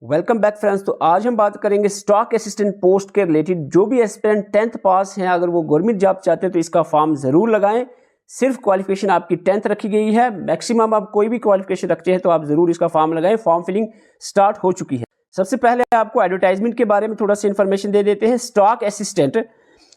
Welcome back friends. तो आज हम बात करेंगे स्टॉक असिस्टेंट पोस्ट के रिलेटेड। जो भी एस्पिरेंट 10th पास हैं, अगर वो गवर्नमेंट जॉब चाहते हैं तो इसका फॉर्म ज़रूर लगाएं। सिर्फ क्वालिफिकेशन आपकी 10th रखी गई है। मैक्सिमम आप कोई भी क्वालिफिकेशन रखते हैं तो आप ज़रूर इसका फॉर्म लगाएं। फॉर्म फिलिंग स्टार्ट हो चुकी है। सबसे पहले आपको एडवर्टाइजमेंट के बारे में थोड़ा सा इन्फॉर्मेशन दे देते हैं।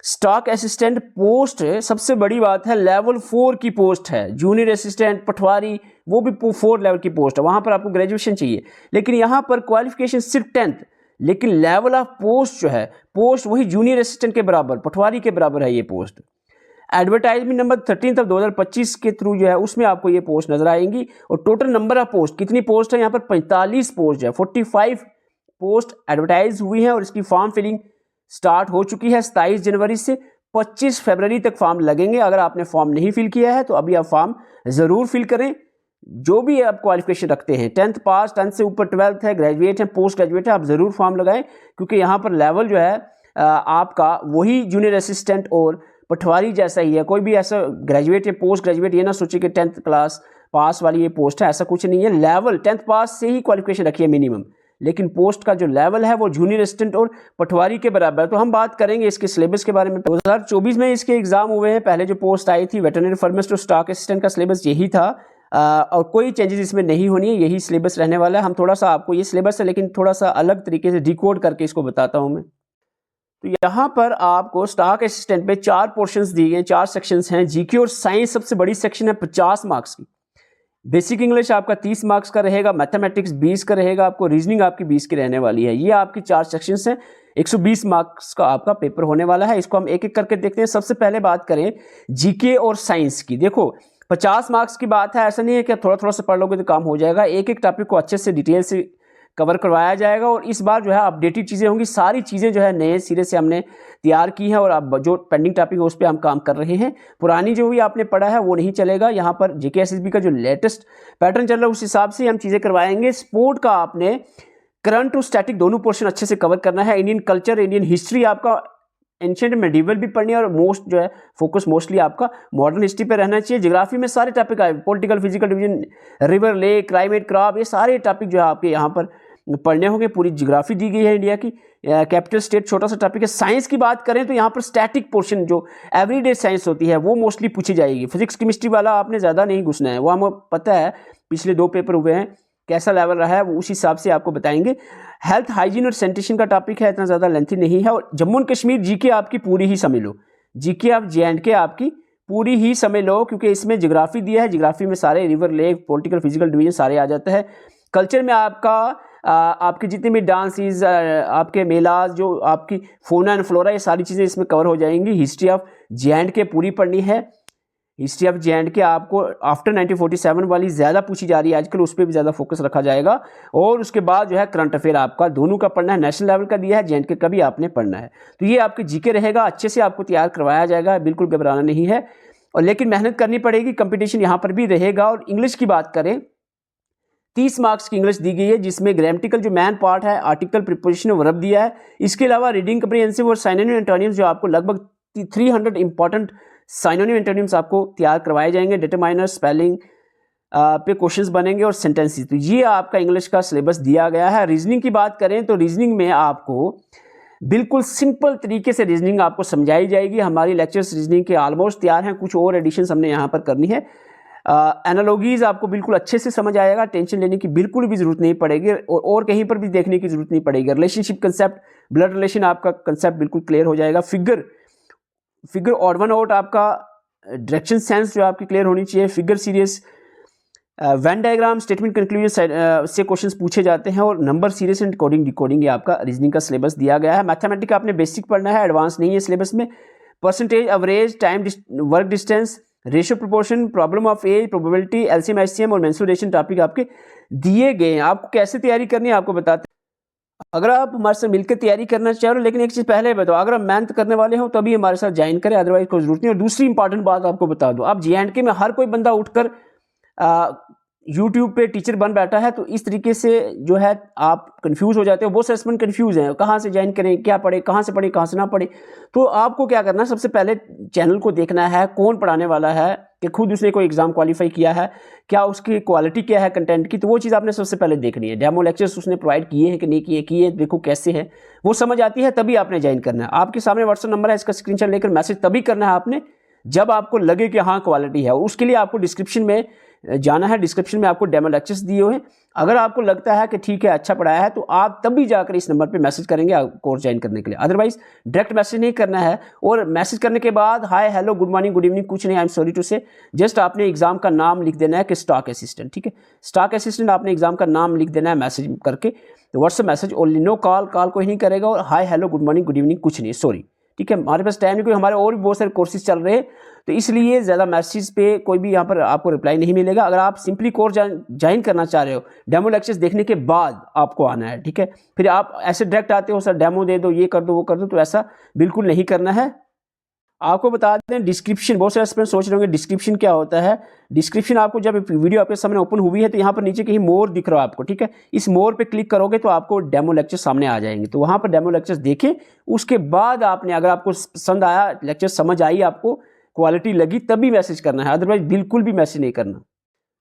स्टॉक असिस्टेंट पोस्ट सबसे बड़ी बात है, लेवल 4 की पोस्ट है। जूनियर असिस्टेंट, पटवारी, वो भी 4 लेवल की पोस्ट है। वहां पर आपको ग्रेजुएशन चाहिए, लेकिन यहां पर क्वालिफिकेशन सिर्फ 10th, लेकिन लेवल ऑफ पोस्ट जो है, पोस्ट वही जूनियर असिस्टेंट के बराबर, पटवारी के बराबर है ये पोस्ट। एडवर्टाइजमेंट नंबर 13/2025 के थ्रू जो है उसमें आपको ये पोस्ट नजर आएंगी। और टोटल नंबर ऑफ पोस्ट, कितनी पोस्ट है यहाँ पर? 45 पोस्ट है। 45 पोस्ट एडवर्टाइज हुई है और इसकी फॉर्म फिलिंग स्टार्ट हो चुकी है। 27 जनवरी से 25 फरवरी तक फॉर्म लगेंगे। अगर आपने फॉर्म नहीं फिल किया है तो अभी आप फॉर्म ज़रूर फिल करें। जो भी आप क्वालिफिकेशन रखते हैं, 10th पास, 10th से ऊपर 12th है, ग्रेजुएट है, पोस्ट ग्रेजुएट है, आप ज़रूर फॉर्म लगाएं, क्योंकि यहाँ पर लेवल जो है आपका वही जूनियर असिस्टेंट और पटवारी जैसा ही है। कोई भी ऐसा ग्रेजुएट या पोस्ट ग्रेजुएट ये ना सोचे कि 10th क्लास पास वाली ये पोस्ट है, ऐसा कुछ नहीं है। लेवल 10th पास से ही क्वालिफिकेशन रखिए मिनिमम, लेकिन पोस्ट का जो लेवल है वो जूनियर असिस्टेंट और पटवारी के बराबर है। तो हम बात करेंगे इसके सिलेबस के बारे में। 2024 में इसके एग्जाम हुए हैं। पहले जो पोस्ट आई थी वेटरनरी फार्मासिस्ट और स्टॉक असिस्टेंट का सिलेबस यही था, और कोई चेंजेस इसमें नहीं होनी है, यही सिलेबस रहने वाला है। हम थोड़ा सा आपको, ये सिलेबस है लेकिन थोड़ा सा अलग तरीके से डिकोड करके इसको बताता हूँ मैं। तो यहाँ पर आपको स्टॉक असिस्टेंट पे 4 पोर्शंस दिए गए, 4 सेक्शंस हैं। जीके और साइंस सबसे बड़ी सेक्शन है, 50 मार्क्स की। बेसिक इंग्लिश आपका 30 मार्क्स का रहेगा, मैथमेटिक्स 20 का रहेगा, आपको रीजनिंग आपकी 20 की रहने वाली है। ये आपकी 4 सेक्शंस हैं। 120 मार्क्स का आपका पेपर होने वाला है। इसको हम एक एक करके देखते हैं। सबसे पहले बात करें जीके और साइंस की। देखो 50 मार्क्स की बात है, ऐसा नहीं है कि थोड़ा थोड़ा से पढ़ लोगे तो काम हो जाएगा। एक एक टॉपिक को अच्छे से डिटेल से कवर करवाया जाएगा, और इस बार जो है अपडेटेड चीज़ें होंगी। सारी चीज़ें जो है नए सिरे से हमने तैयार की हैं, और अब जो पेंडिंग टॉपिक है उस पर हम काम कर रहे हैं। पुरानी जो भी आपने पढ़ा है वो नहीं चलेगा। यहाँ पर जीके एसएसबी का जो लेटेस्ट पैटर्न चल रहा है उस हिसाब से हम चीज़ें करवाएंगे। स्पोर्ट का आपने करंट और स्टैटिक दोनों पोर्शन अच्छे से कवर करना है। इंडियन कल्चर, इंडियन हिस्ट्री आपका एंशिएंट मेडिवल भी पढ़नी है, और मोस्ट जो है फोकस मोस्टली आपका मॉडर्न हिस्ट्री पे रहना चाहिए। ज्योग्राफी में सारे टॉपिक आए, political, physical division, river, lake, climate, crop, ये सारे टॉपिक जो है आपके यहाँ पर पढ़ने होंगे। पूरी ज्योग्राफी दी गई है इंडिया की। कैपिटल स्टेट छोटा सा टॉपिक है। साइंस की बात करें तो यहाँ पर स्टैटिक पोर्शन जो एवरीडे साइंस होती है वो मोस्टली पूछी जाएगी। फिजिक्स केमिस्ट्री वाला आपने ज़्यादा नहीं घुसना है, वो हमें पता है, पिछले 2 पेपर हुए हैं, कैसा लेवल रहा है वो उस हिसाब से आपको बताएंगे। हेल्थ, हाइजीन और सैनिटेशन का टॉपिक है, इतना ज़्यादा लेंथी नहीं है। और जम्मू एंड कश्मीर जीके आपकी पूरी ही समझ लो। जीके आप JNK आपकी पूरी ही समझ लो, क्योंकि इसमें ज्योग्राफी दिया है। ज्योग्राफी में सारे river, lake, political, physical division सारे आ जाते हैं। कल्चर में आपके जितने भी डांसेस, आपके मेलाज, जो आपकी फोना एंड फ्लोरा, ये सारी चीज़ें इसमें कवर हो जाएंगी। हिस्ट्री ऑफ JNK पूरी पढ़नी है। हिस्ट्री ऑफ JNK आपको आफ्टर 1947 वाली ज़्यादा पूछी जा रही है आजकल, उस पर भी ज़्यादा फोकस रखा जाएगा। और उसके बाद जो है करंट अफेयर आपका दोनों का पढ़ना है। नेशनल लेवल का दिया है, JNK का भी आपने पढ़ना है। तो ये आपके जीके रहेगा, अच्छे से आपको तैयार करवाया जाएगा, बिल्कुल घबराना नहीं है। और लेकिन मेहनत करनी पड़ेगी, कंपटीशन यहाँ पर भी रहेगा। और इंग्लिश की बात करें, 30 मार्क्स की इंग्लिश दी गई है, जिसमें ग्रामेटिकल जो मैन पार्ट है, आर्टिकल, प्रीपोजिशन, वर्ब दिया है। इसके अलावा रीडिंग कम्प्रिहेंसिव और साइनोनिम एंटोनिम्स, जो आपको लगभग 300 इंपॉर्टेंट साइनोनिम एंटोनिम्स आपको तैयार करवाए जाएंगे। डिटरमाइनर, स्पेलिंग पे क्वेश्चंस बनेंगे, और सेंटेंसेस। तो ये आपका इंग्लिश का सिलेबस दिया गया है। रीजनिंग की बात करें तो रीजनिंग में आपको बिल्कुल सिंपल तरीके से रीजनिंग आपको समझाई जाएगी। हमारी लेक्चर्स रीजनिंग के ऑलमोस्ट तैयार हैं, कुछ और एडिशंस हमने यहाँ पर करनी है। एनालॉजीज आपको बिल्कुल अच्छे से समझ आएगा, टेंशन लेने की बिल्कुल भी जरूरत नहीं पड़ेगी, और कहीं पर भी देखने की जरूरत नहीं पड़ेगी। रिलेशनशिप कंसेप्ट, ब्लड रिलेशन, आपका कंसेप्ट बिल्कुल क्लियर हो जाएगा। फिगर ऑड वन आउट, आपका डायरेक्शन सेंस जो आपकी क्लियर होनी चाहिए। Figure series, Venn diagram, statement conclusion से क्वेश्चंस पूछे जाते हैं। और number series and coding decoding, ये आपका रीजनिंग का सिलेबस दिया गया है। मैथमेटिक्स आपने बेसिक पढ़ना है, एडवांस नहीं है सिलेबस में। Percentage, average, time, work distance, ratio, proportion, problem of age, probability, LCM, HCM और मेंसुरेशन टॉपिक आपके दिए गए हैं। आपको कैसे तैयारी करनी है आपको बताते हैं। अगर आप हमारे साथ मिलकर तैयारी करना चाह रहे हो, लेकिन एक चीज़ पहले बताओ, अगर आप मेहनत करने वाले हो तभी हमारे साथ ज्वाइन करें, अदरवाइज कोई जरूरत नहीं। और दूसरी इंपॉर्टेंट बात आपको बता दूं, आप JNK में हर कोई बंदा उठकर यूट्यूब पे टीचर बन बैठा है, तो इस तरीके से जो है आप कंफ्यूज हो जाते हो। बहुत सारे स्टूडेंट कंफ्यूज हैं, कहाँ से ज्वाइन करें, क्या पढ़े, कहाँ से पढ़े, कहाँ से ना पढ़े। तो आपको क्या करना है, सबसे पहले चैनल को देखना है, कौन पढ़ाने वाला है, कि खुद उसने कोई एग्जाम क्वालिफाई किया है, क्या उसकी क्वालिटी क्या है कंटेंट की, तो वो चीज़ आपने सबसे पहले देखनी है। डेमो लेक्चर्स उसने प्रोवाइड किए हैं कि नहीं किए, किए देखो कैसे है, वो समझ आती है तभी आपने ज्वाइन करना है। आपके सामने व्हाट्सएप नंबर है, इसका स्क्रीनशॉट लेकर मैसेज तभी करना है आपने जब आपको लगे कि हाँ क्वालिटी है। उसके लिए आपको डिस्क्रिप्शन में जाना है, डिस्क्रिप्शन में आपको डेमो लेक्चर्स दिए हुए हैं। अगर आपको लगता है कि ठीक है अच्छा पढ़ाया है, तो आप तभी जाकर इस नंबर पे मैसेज करेंगे कोर्स ज्वाइन करने के लिए। अदरवाइज डायरेक्ट मैसेज नहीं करना है, और मैसेज करने के बाद हाय hello good morning good evening कुछ नहीं, आई एम सॉरी टू से, जस्ट आपने एग्जाम का नाम लिख देना है कि स्टॉक असिस्टेंट, ठीक है, स्टॉक असिस्टेंट आपने एग्जाम का नाम लिख देना है मैसेज करके, WhatsApp message only, no call, call कोई नहीं करेगा, और hi hello good morning good evening कुछ नहीं, सॉरी, ठीक है। हमारे पास टाइम नहीं, कोई हमारे और भी बहुत सारे कोर्सेज चल रहे हैं, तो इसलिए ज़्यादा मैसेज पे कोई भी यहाँ पर आपको रिप्लाई नहीं मिलेगा। अगर आप सिंपली कोर्स ज्वाइन करना चाह रहे हो, डेमो लेक्चर्स देखने के बाद आपको आना है, ठीक है। फिर आप ऐसे डायरेक्ट आते हो, सर डेमो दे दो, ये कर दो, वो कर दो, तो ऐसा बिल्कुल नहीं करना है। आपको बता दें डिस्क्रिप्शन, बहुत सारे स्टूडेंट सोच रहे होंगे डिस्क्रिप्शन क्या होता है। डिस्क्रिप्शन आपको जब वीडियो आपके सामने ओपन हुई है, तो यहाँ पर नीचे कहीं मोर दिख रहा है आपको, ठीक है, इस मोर पे क्लिक करोगे तो आपको डेमो लेक्चर सामने आ जाएंगे, तो वहाँ पर डेमो लेक्चर्स देखें। उसके बाद आपने, अगर आपको पसंद आया, लेक्चर समझ आई, आपको क्वालिटी लगी, तभी मैसेज करना है, अदरवाइज बिल्कुल भी मैसेज नहीं करना।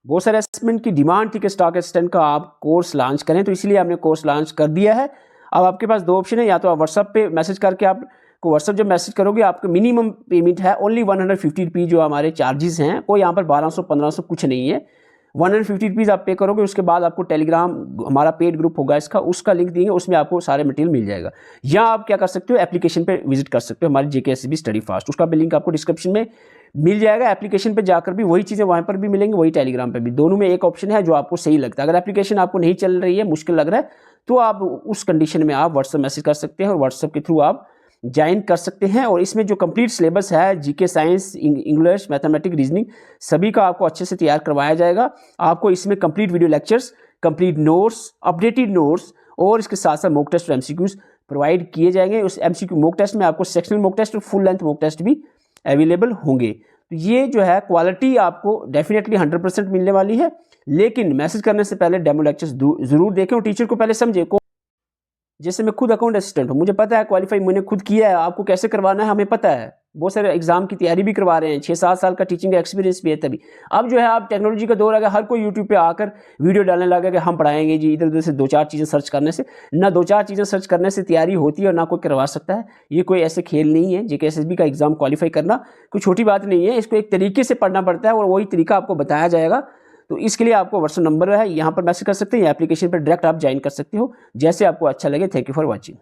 बहुत सारे एसेसमेंट की डिमांड थी कि स्टॉक असिस्टेंट का आप कोर्स लॉन्च करें, तो इसलिए हमने कोर्स लॉन्च कर दिया है। अब आपके पास दो ऑप्शन है, या तो आप व्हाट्सएप पे मैसेज करके, आपको व्हाट्सएप जब मैसेज करोगे आपको मिनिमम पेमेंट है ओनली 150 रुपीज़, जो हमारे चार्जेस हैं, कोई यहाँ पर 1200-1500 कुछ नहीं है, 150 रुपीज़ आप पे करोगे। उसके बाद आपको टेलीग्राम हमारा पेड ग्रुप होगा इसका, उसका लिंक देंगे, उसमें आपको सारे मटेरियल मिल जाएगा। या आप क्या कर सकते हो, एप्लीकेशन पे विजिट कर सकते हो, हमारी JKSCB स्टडी फास्ट, उसका भी लिंक आपको डिस्क्रिप्शन में मिल जाएगा। एप्लीकेशन पे जाकर भी वही चीज़ें वहाँ पर भी मिलेंगी, वही टेलीग्राम पे भी, दोनों में एक ऑप्शन है जो आपको सही लगता है। अगर एप्लीकेशन आपको नहीं चल रही है, मुश्किल लग रहा है, तो आप उस कंडीशन में आप व्हाट्सएप मैसेज कर सकते हैं, और व्हाट्सएप के थ्रू आप ज्वाइन कर सकते हैं। और इसमें जो कंप्लीट सिलेबस है, GK, science, English, mathematics, reasoning, सभी का आपको अच्छे से तैयार करवाया जाएगा। आपको इसमें complete video lectures, complete notes, updated notes, और इसके साथ साथ मॉक टेस्ट और MCQs प्रोवाइड किए जाएंगे। उस MCQ मॉक टेस्ट में आपको सेक्शनल मॉक टेस्ट और फुल लेंथ मॉक टेस्ट भी अवेलेबल होंगे। तो ये जो है क्वालिटी आपको डेफिनेटली 100% मिलने वाली है, लेकिन मैसेज करने से पहले डेमो लेक्चर्स जरूर देखें और टीचर को पहले समझे। जैसे मैं खुद अकाउंट असिस्टेंट हूँ, मुझे पता है क्वालिफाई मैंने खुद किया है, आपको कैसे करवाना है हमें पता है, बहुत सारे एग्जाम की तैयारी भी करवा रहे हैं, 6-7 साल का टीचिंग एक्सपीरियंस भी है। तभी अब जो है आप टेक्नोलॉजी का दौर आ गया, हर कोई यूट्यूब पे आकर वीडियो डालने लगा कि हम पढ़ाएंगे जी, इधर उधर से 2-4 चीज़ें सर्च करने से, ना 2-4 चीज़ें सर्च करने से तैयारी होती है और ना कोई करवा सकता है। ये कोई ऐसे खेल नहीं है, JKSSB का एग्जाम क्वालिफाई करना कोई छोटी बात नहीं है, इसको एक तरीके से पढ़ना पड़ता है और वही तरीका आपको बताया जाएगा। तो इसके लिए आपको व्हाट्सएप नंबर है, यहाँ पर मैसेज कर सकते हैं, या एप्लीकेशन पर डायरेक्ट आप ज्वाइन कर सकते हो, जैसे आपको अच्छा लगे। Thank you for watching.